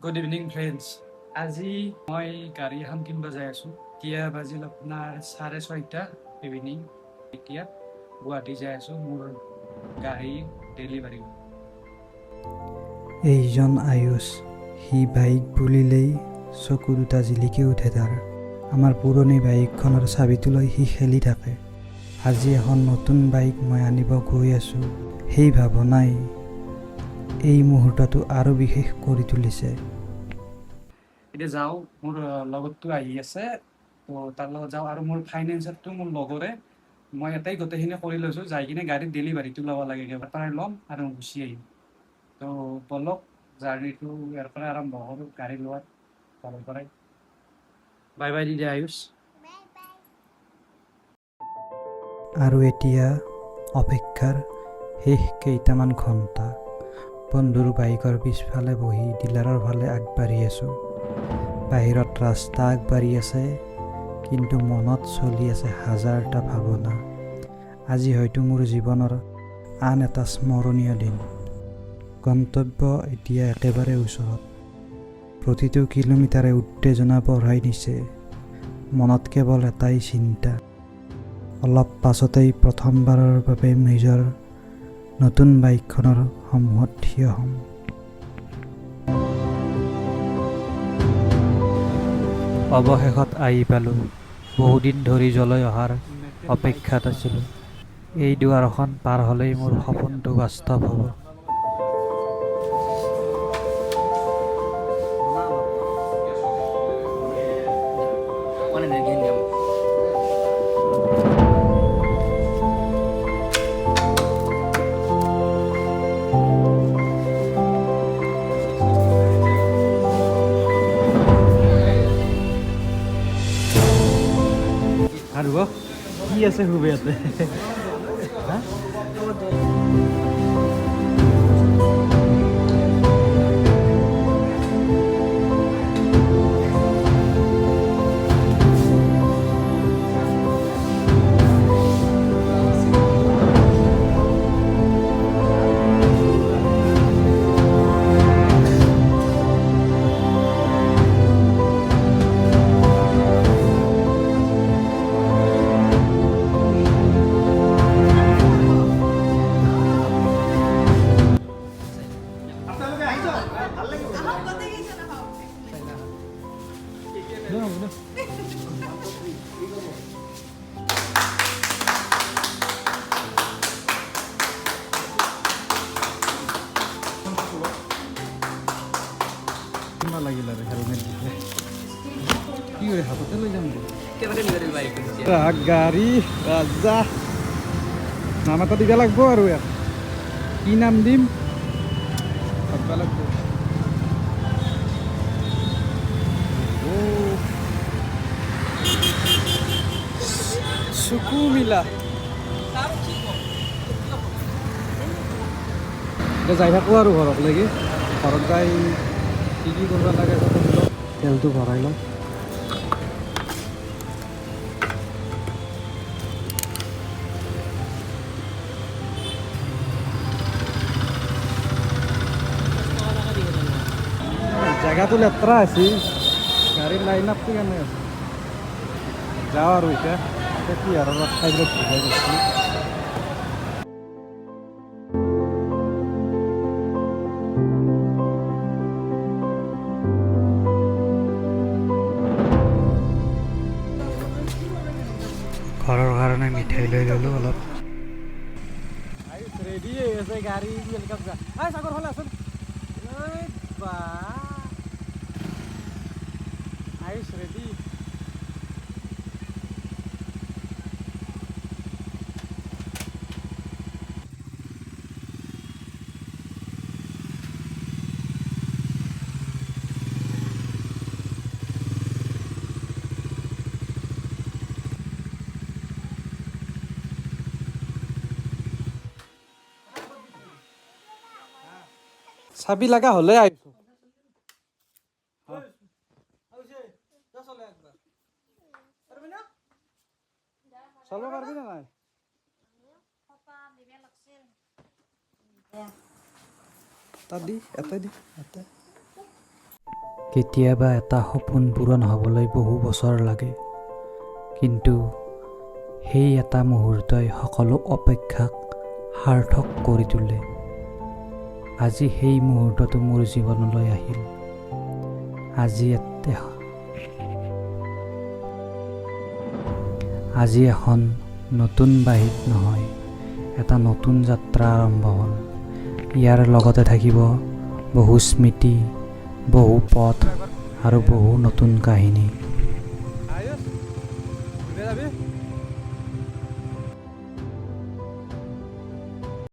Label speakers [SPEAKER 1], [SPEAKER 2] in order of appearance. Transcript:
[SPEAKER 1] Good evening friends. আজি মই গাড়ী এখন কিনিব যাই আছোঁ। এতিয়া বাজিল আপোনাৰ 6:30 ইভিনিং। এতিয়া গুৱাহাটী যাই আছোঁ মোৰ গাড়ী ডেলিভাৰী।
[SPEAKER 2] এইজন আয়ুষ, সি বাইক বুলিলেই চকু দুটা জিলিকি উঠে তাৰ। আমাৰ পুৰণি বাইকখনৰ চাবিটো লৈ সি খেলি থাকে। আজি এখন নতুন বাইক মই আনিব গৈ আছোঁ। সেই ভাৱনাই এই মুহূৰ্তটো আৰু বিশেষ কৰি তুলিছে।
[SPEAKER 1] এতিয়া যাওঁ, মোৰ লগতটো আহি আছে, তো তাৰ লগত যাওঁ। আৰু মোৰ ফাইনেন্সাৰটো মোৰ লগৰে, মই এটাই গোটেইখিনি কৰি লৈছোঁ। যাই কিনে গাড়ীত ডেলিভাৰীটো ল'ব লাগে, একেবাৰে ল'ম আৰু গুচি আহিম। তো বলক জাৰ্ণিটো ইয়াৰ পৰাই আৰম্ভ কৰোঁ, গাড়ী লোৱাৰ ঘৰৰ পৰাই। বাই বাই দিদি আয়ুষ।
[SPEAKER 2] আৰু এতিয়া অপেক্ষাৰ শেষ কেইটামান ঘণ্টা। বন্ধুৰ বাইকৰ পিছফালে বহি ডিলাৰৰ ফালে আগবাঢ়ি আছোঁ। বাহিৰত ৰাস্তা আগবাঢ়ি আছে, কিন্তু মনত চলি আছে হাজাৰটা ভাৱনা। আজি হয়তো মোৰ জীৱনৰ আন এটা স্মৰণীয় দিন। গন্তব্য এতিয়া একেবাৰে ওচৰত। প্ৰতিটো কিলোমিটাৰে উত্তেজনা বঢ়াই নিছে। মনত কেৱল এটাই চিন্তা, অলপ পাছতেই প্ৰথমবাৰৰ বাবে নিজৰ নতুন বাইকখনৰ সন্মুখত থিয় হ'ম। অৱশেষত আহি পালোঁ। বহুদিন ধৰি জ্বলাই অহাৰ অপেক্ষাত আছিলোঁ। এই দুৱাৰখন পাৰ হ'লেই মোৰ সপোনটো বাস্তৱ হ'ব।
[SPEAKER 3] আৰু কি আছে খুবেই আছে লাগিল আৰু হেলমেট দিলে কি কৰি হাততে লৈ যাম গাড়ী ৰাজা নাম এটা দিব লাগিব আৰু ইয়াত কি নাম দিম ভাবিব লাগিব চকু মিলা যাই থাকোঁ আৰু ঘৰত লাগি ঘৰত যাই কি কি কৰিব লাগে তেলটো ভৰাই লওঁ জেগাটো লেতেৰা আছিল গাড়ীৰ লাইন আপটো কেনে আছে যাওঁ আৰু এতিয়া কি আৰু ঠাইবিলাক ঘূৰাই গৈছিলোঁ
[SPEAKER 2] ঘৰৰ কাৰণে মিঠাই লৈ ল'লোঁ অলপ।
[SPEAKER 3] ৰেডি হৈ আছে গাড়ী ৱেলকাম যা চাগৰ ফালে আছোন আয়ুষ ৰেডি চাবি লগা হ'লে আহিছোঁ চলাব পাৰিবি নে নাই তাত দি এটা
[SPEAKER 2] কেতিয়াবা এটা সপোন পূৰণ হ'বলৈ বহু বছৰ লাগে, কিন্তু সেই এটা মুহূৰ্তই সকলো অপেক্ষাক সাৰ্থক কৰি তোলে। আজি সেই মুহূৰ্তটো মোৰ জীৱনলৈ আহিল। আজি এখন নতুন বাহিত নহয়, এটা নতুন যাত্ৰা আৰম্ভ হ'ল। ইয়াৰ লগতে থাকিব বহু স্মৃতি, বহু পথ আৰু বহু নতুন কাহিনী।